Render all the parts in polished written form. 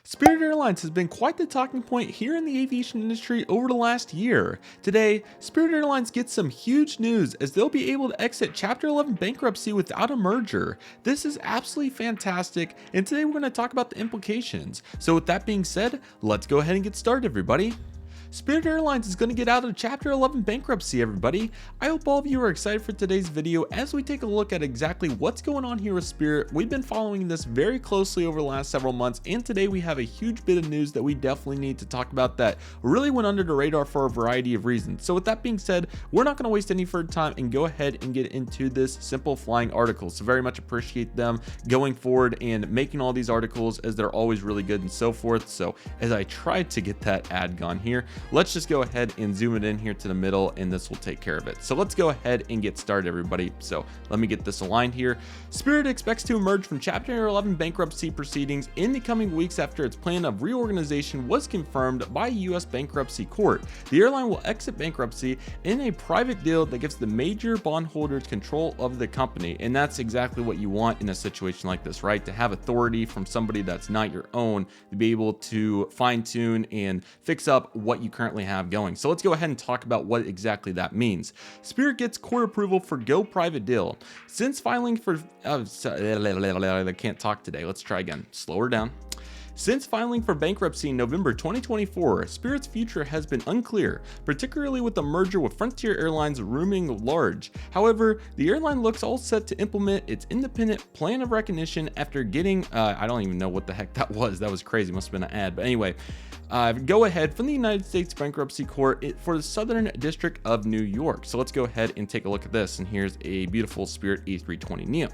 Spirit Airlines has been quite the talking point here in the aviation industry over the last year. Today, Spirit Airlines gets some huge news as they'll be able to exit Chapter 11 bankruptcy without a merger. This is absolutely fantastic, and today we're going to talk about the implications. So with that being said, let's go ahead and get started, everybody. Spirit Airlines is going to get out of Chapter 11 bankruptcy, everybody. I hope all of you are excited for today's video as we take a look at exactly what's going on here with Spirit. We've been following this very closely over the last several months, and today we have a huge bit of news that we definitely need to talk about that really went under the radar for a variety of reasons. So with that being said, we're not going to waste any further time and go ahead and get into this simple flying article. So very much appreciate them going forward and making all these articles as they're always really good and so forth. So as I tried to get that ad gone here, let's just go ahead and zoom it in here to the middle and this will take care of it. So let's go ahead and get started, everybody. So let me get this aligned here. Spirit expects to emerge from Chapter 11 bankruptcy proceedings in the coming weeks after its plan of reorganization was confirmed by a U.S. bankruptcy court. The airline will exit bankruptcy in a private deal that gives the major bondholders control of the company. And that's exactly what you want in a situation like this, right? To have authority from somebody that's not your own, to be able to fine tune and fix up what you currently have going. So let's go ahead and talk about what exactly that means. Spirit gets court approval for go private deal. Since filing for I can't talk today. Let's try again. Slower down. Since filing for bankruptcy in November 2024, Spirit's future has been unclear, particularly with the merger with Frontier Airlines looming large. However, the airline looks all set to implement its independent plan of recognition after getting, I don't even know what the heck that was. That was crazy. Must have been an ad. But anyway, go ahead from the United States Bankruptcy Court for the Southern District of New York. So let's go ahead and take a look at this. And here's a beautiful Spirit A320neo.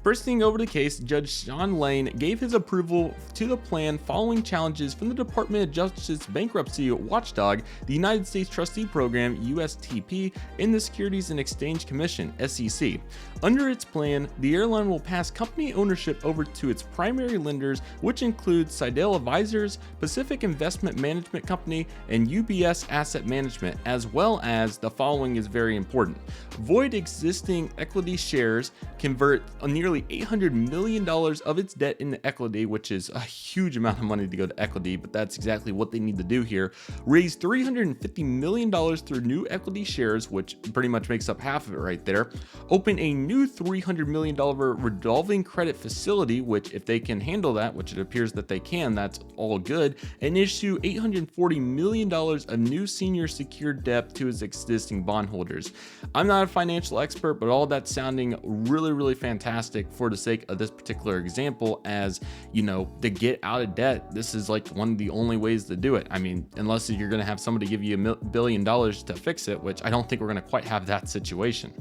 Bursting over the case, Judge Sean Lane gave his approval to the plan following challenges from the Department of Justice bankruptcy watchdog, the United States Trustee Program (USTP), and the Securities and Exchange Commission (SEC). Under its plan, the airline will pass company ownership over to its primary lenders, which include Sidell Advisors, Pacific Investment Management Company, and UBS Asset Management, as well as the following is very important: void existing equity shares, convert nearly $800 million of its debt into equity, which is a huge amount of money to go to equity, but that's exactly what they need to do here. Raise $350 million through new equity shares, which pretty much makes up half of it right there. Open a new $300 million revolving credit facility, which if they can handle that, which it appears that they can, that's all good, and issue $840 million of new senior secured debt to its existing bondholders. I'm not a financial expert, but all that's sounding really, really fantastic for the sake of this particular example. As you know, to get out of debt, this is like one of the only ways to do it. I mean, unless you're going to have somebody give you $1 billion to fix it, which I don't think we're going to quite have that situation.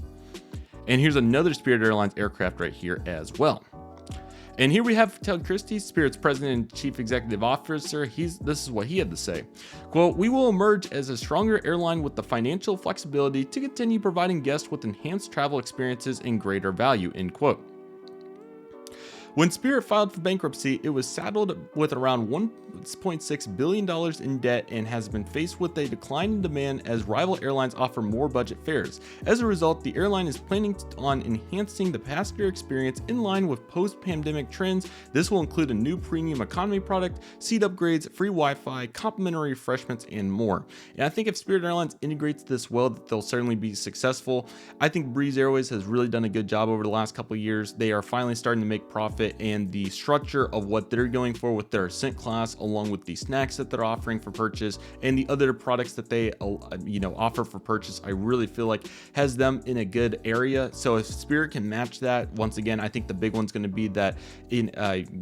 And here's another Spirit Airlines aircraft right here as well. And here we have Ted Christie, Spirit's president and chief executive officer. This is what he had to say. Quote, "We will emerge as a stronger airline with the financial flexibility to continue providing guests with enhanced travel experiences and greater value," end quote. When Spirit filed for bankruptcy, it was saddled with around $1.6 billion in debt and has been faced with a decline in demand as rival airlines offer more budget fares. As a result, the airline is planning on enhancing the passenger experience in line with post-pandemic trends. This will include a new premium economy product, seat upgrades, free Wi-Fi, complimentary refreshments, and more. And I think if Spirit Airlines integrates this well, they'll certainly be successful. I think Breeze Airways has really done a good job over the last couple of years. They are finally starting to make profit, and the structure of what they're going for with their Ascent class, along with the snacks that they're offering for purchase and the other products that they offer for purchase, I really feel like has them in a good area. So if Spirit can match that, once again, I think the big one's going to be that in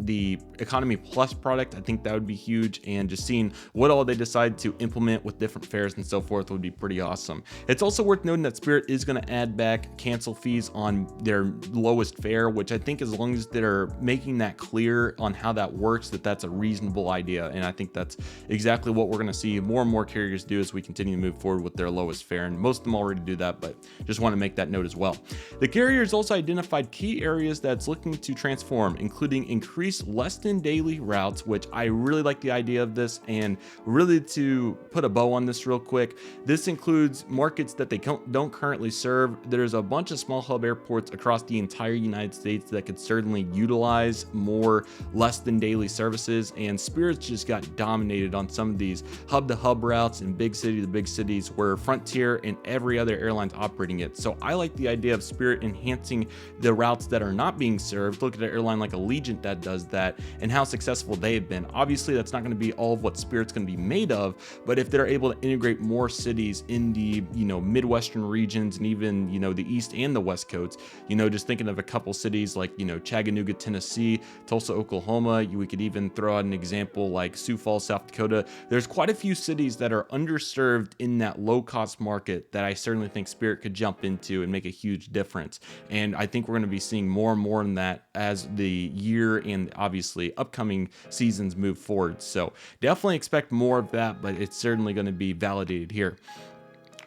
the Economy Plus product. I think that would be huge, and just seeing what all they decide to implement with different fares and so forth would be pretty awesome. It's also worth noting that Spirit is going to add back cancel fees on their lowest fare, which I think as long as they're making that clear on how that works, that's a reasonable idea. And I think that's exactly what we're going to see more and more carriers do as we continue to move forward with their lowest fare. And most of them already do that, but just want to make that note as well. The carriers also identified key areas that's looking to transform, including increased less than daily routes, which I really like the idea of this. And really, to put a bow on this real quick, this includes markets that they don't currently serve. There's a bunch of small hub airports across the entire United States that could certainly utilize utilize more less than daily services, and Spirit's just got dominated on some of these hub-to-hub routes in big city to big cities where Frontier and every other airline's operating it. So I like the idea of Spirit enhancing the routes that are not being served. Look at an airline like Allegiant that does that and how successful they have been. Obviously, that's not going to be all of what Spirit's going to be made of, but if they're able to integrate more cities in the, Midwestern regions and even, the East and the West coasts, just thinking of a couple cities like, Chattanooga, Tennessee, Tulsa, Oklahoma. We could even throw out an example like Sioux Falls, South Dakota. There's quite a few cities that are underserved in that low-cost market that I certainly think Spirit could jump into and make a huge difference. And I think we're going to be seeing more and more in that as the year and obviously upcoming seasons move forward. So definitely expect more of that, but it's certainly going to be validated here.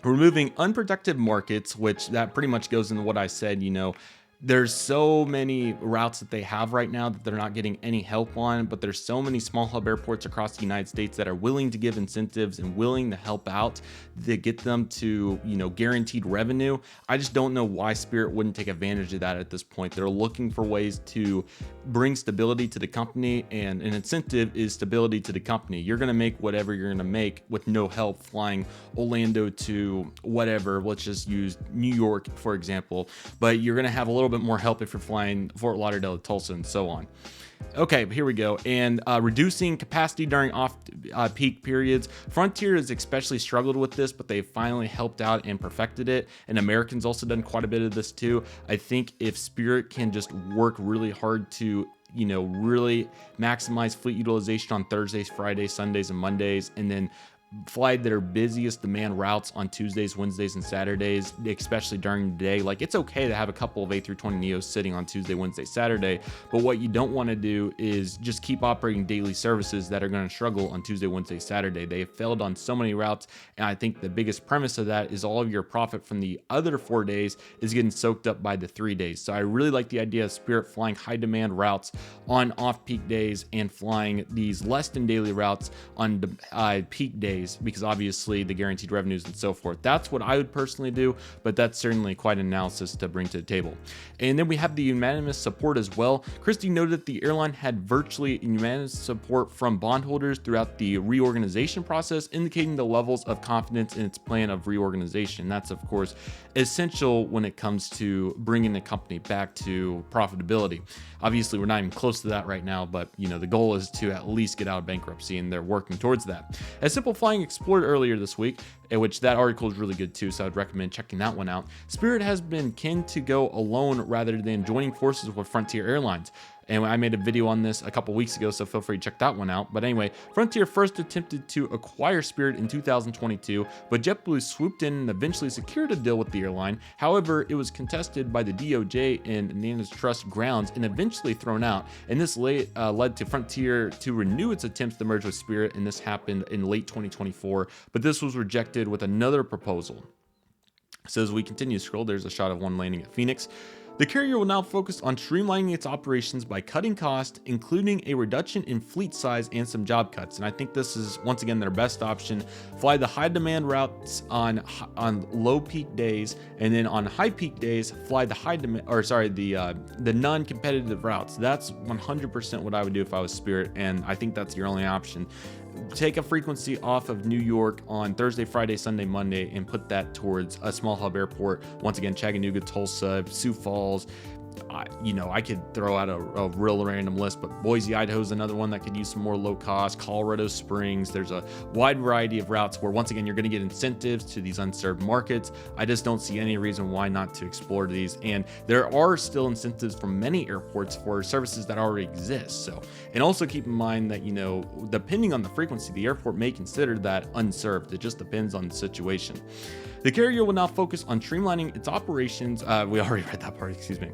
Removing unprotected markets, which that pretty much goes into what I said, there's so many routes that they have right now that they're not getting any help on, but there's so many small hub airports across the United States that are willing to give incentives and willing to help out to get them to, guaranteed revenue. I just don't know why Spirit wouldn't take advantage of that at this point. They're looking for ways to bring stability to the company, and an incentive is stability to the company. You're going to make whatever you're going to make with no help flying Orlando to whatever. Let's just use New York, for example, but you're going to have a little bit more help if you're flying Fort Lauderdale to Tulsa and so on. Okay, here we go. And reducing capacity during off-peak periods. Frontier has especially struggled with this, but they finally helped out and perfected it. And American's also done quite a bit of this too. I think if Spirit can just work really hard to really maximize fleet utilization on Thursdays, Fridays, Sundays, and Mondays, and then fly their busiest demand routes on Tuesdays, Wednesdays, and Saturdays, especially during the day. Like, it's okay to have a couple of A320neos sitting on Tuesday, Wednesday, Saturday, but what you don't want to do is just keep operating daily services that are going to struggle on Tuesday, Wednesday, Saturday. They have failed on so many routes, and I think the biggest premise of that is all of your profit from the other 4 days is getting soaked up by the 3 days. So I really like the idea of Spirit flying high demand routes on off-peak days and flying these less than daily routes on peak days, because obviously the guaranteed revenues and so forth. That's what I would personally do, but that's certainly quite an analysis to bring to the table. And then we have the unanimous support as well. Christie noted that the airline had virtually unanimous support from bondholders throughout the reorganization process, indicating the levels of confidence in its plan of reorganization. That's, of course, essential when it comes to bringing the company back to profitability. Obviously, we're not even close to that right now, but the goal is to at least get out of bankruptcy, and they're working towards that. As Simple Flying explored earlier this week, in which that article is really good too, so I'd recommend checking that one out. Spirit has been keen to go alone rather than joining forces with Frontier Airlines. And I made a video on this a couple weeks ago, so feel free to check that one out. But anyway, Frontier first attempted to acquire Spirit in 2022, but JetBlue swooped in and eventually secured a deal with the airline. However, it was contested by the DOJ and antitrust grounds and eventually thrown out. And this led to Frontier to renew its attempts to merge with Spirit, and this happened in late 2024. But this was rejected with another proposal. So as we continue to scroll, there's a shot of one landing at Phoenix. The carrier will now focus on streamlining its operations by cutting costs, including a reduction in fleet size and some job cuts. And I think this is, once again, their best option. Fly the high demand routes on low peak days, and then on high peak days, fly the the non-competitive routes. That's 100% what I would do if I was Spirit, and I think that's your only option. Take a frequency off of New York on Thursday, Friday, Sunday, Monday, and put that towards a small hub airport. Once again, Chattanooga, Tulsa, Sioux Falls. I could throw out a real random list, but Boise, Idaho is another one that could use some more low cost. Colorado Springs. There's a wide variety of routes where, once again, you're going to get incentives to these unserved markets. I just don't see any reason why not to explore these. And there are still incentives from many airports for services that already exist. So, and also keep in mind that, depending on the frequency, the airport may consider that unserved. It just depends on the situation. The carrier will now focus on streamlining its operations. We already read that part, excuse me.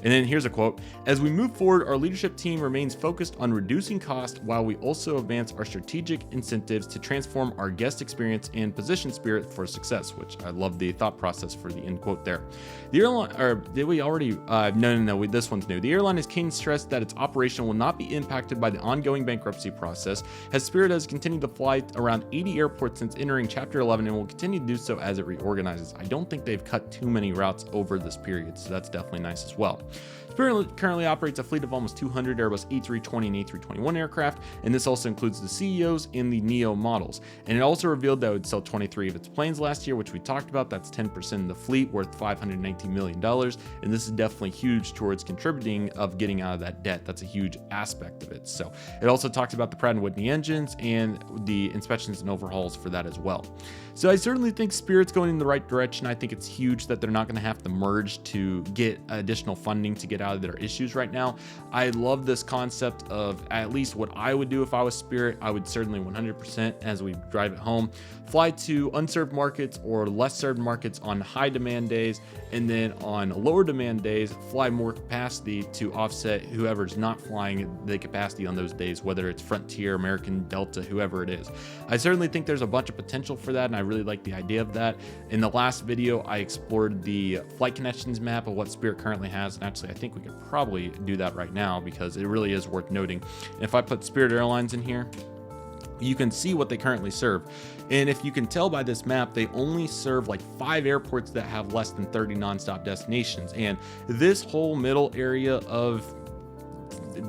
And then here's a quote. As we move forward, our leadership team remains focused on reducing cost while we also advance our strategic incentives to transform our guest experience and position Spirit for success, which I love the thought process for the end quote there. The airline, or did we already? No, this one's new. The airline is keen to stress that its operation will not be impacted by the ongoing bankruptcy process, as Spirit has continued to fly around 80 airports since entering Chapter 11 and will continue to do so as it reorganizes. I don't think they've cut too many routes over this period, so that's definitely nice as well. Spirit currently operates a fleet of almost 200 Airbus A320 and A321 aircraft, and this also includes the CEOs and the Neo models. And it also revealed that it would sell 23 of its planes last year, which we talked about. That's 10% of the fleet, worth $519 million. And this is definitely huge towards contributing of getting out of that debt. That's a huge aspect of it. So it also talks about the Pratt & Whitney engines and the inspections and overhauls for that as well. So I certainly think Spirit's going in the right direction. I think it's huge that they're not going to have to merge to get additional funding to get out of their issues right now. I love this concept of at least what I would do if I was Spirit. I would certainly 100%, as we drive it home, fly to unserved markets or less served markets on high demand days, and then on lower demand days, fly more capacity to offset whoever's not flying the capacity on those days, whether it's Frontier, American, Delta, whoever it is. I certainly think there's a bunch of potential for that, and I really like the idea of that. In the last video, I explored the flight connections map of what Spirit currently has, and actually I think we could probably do that right now because it really is worth noting. And if I put Spirit Airlines in here, you can see what they currently serve. And if you can tell by this map, they only serve like 5 airports that have less than 30 nonstop destinations. And this whole middle area of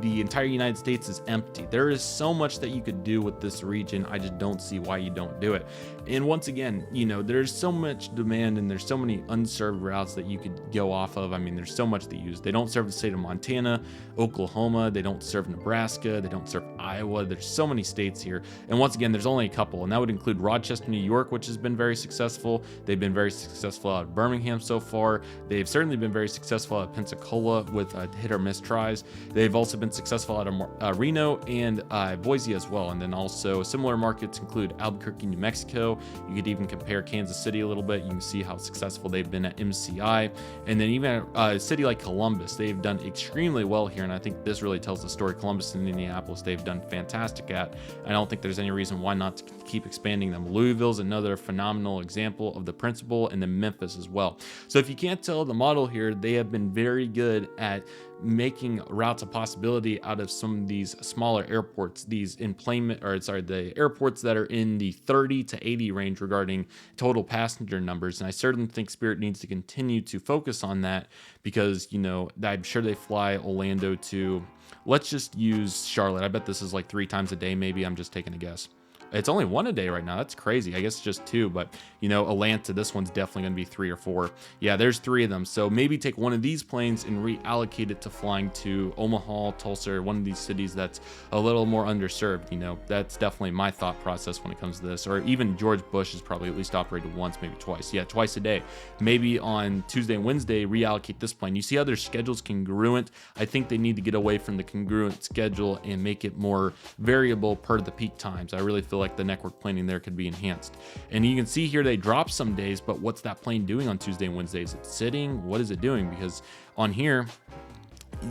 the entire United States is empty. There is so much that you could do with this region. I just don't see why you don't do it. And once again, you know, there's so much demand and there's so many unserved routes that you could go off of. I mean, there's so much to use. They don't serve the state of Montana, Oklahoma, they don't serve Nebraska, they don't serve Iowa. There's so many states here. And once again, there's only a couple, and that would include Rochester, New York, which has been very successful. They've been very successful out of Birmingham so far. They've certainly been very successful out of Pensacola with hit or miss tries. They've also been successful out of Reno and Boise as well. And then also similar markets include Albuquerque, New Mexico. You could even compare Kansas City a little bit. You can see how successful they've been at MCI. And then even a city like Columbus, they've done extremely well here. And I think this really tells the story. Columbus and Indianapolis, they've done fantastic at. I don't think there's any reason why not to keep expanding them. Louisville's another phenomenal example of the principle, and then Memphis as well. So if you can't tell the model here, they have been very good at making routes a possibility out of some of these smaller airports, these the airports that are in the 30 to 80 range regarding total passenger numbers. And I certainly think Spirit needs to continue to focus on that because, you know, I'm sure they fly Orlando to, let's just use Charlotte. I bet this is like 3 times a day. Maybe I'm just taking a guess. It's only 1 a day right now. That's crazy. I guess it's just 2, but you know, Atlanta, this one's definitely going to be 3 or 4. Yeah, there's 3 of them. So maybe take one of these planes and reallocate it to flying to Omaha, Tulsa, or one of these cities that's a little more underserved. You know, that's definitely my thought process when it comes to this. Or even George Bush has probably at least operated once, maybe twice. Yeah, twice a day. Maybe on Tuesday and Wednesday, reallocate this plane. You see how their schedule's congruent? I think they need to get away from the congruent schedule and make it more variable per the peak times. I really feel like the network planning there could be enhanced. And you can see here they drop some days, but what's that plane doing on Tuesday and Wednesday? Is it sitting? What is it doing? Because on here,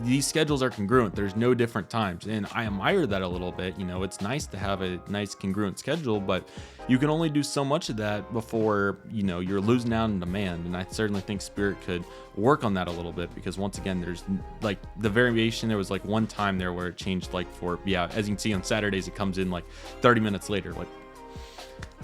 these schedules are congruent. There's no different times, and I admire that a little bit. You know, it's nice to have a nice congruent schedule, but you can only do so much of that before, you know, you're losing out on demand. And I certainly think Spirit could work on that a little bit, because once again, there's like the variation. There was like one time there where it changed, like for, yeah, as you can see on Saturdays, it comes in like 30 minutes later. Like,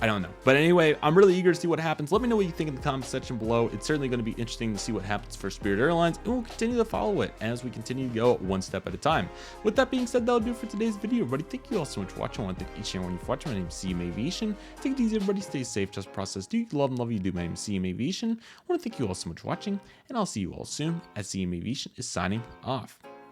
I don't know. But anyway, I'm really eager to see what happens. Let me know what you think in the comment section below. It's certainly going to be interesting to see what happens for Spirit Airlines, and we'll continue to follow it as we continue to go one step at a time. With that being said, that'll do it for today's video, everybody. Thank you all so much for watching. I want to thank each and every one of you for watching. My name is CM Aviation. Take it easy, everybody. Stay safe. Just process. Do you love and love you do. My name is CM Aviation. I want to thank you all so much for watching, and I'll see you all soon as CM Aviation is signing off.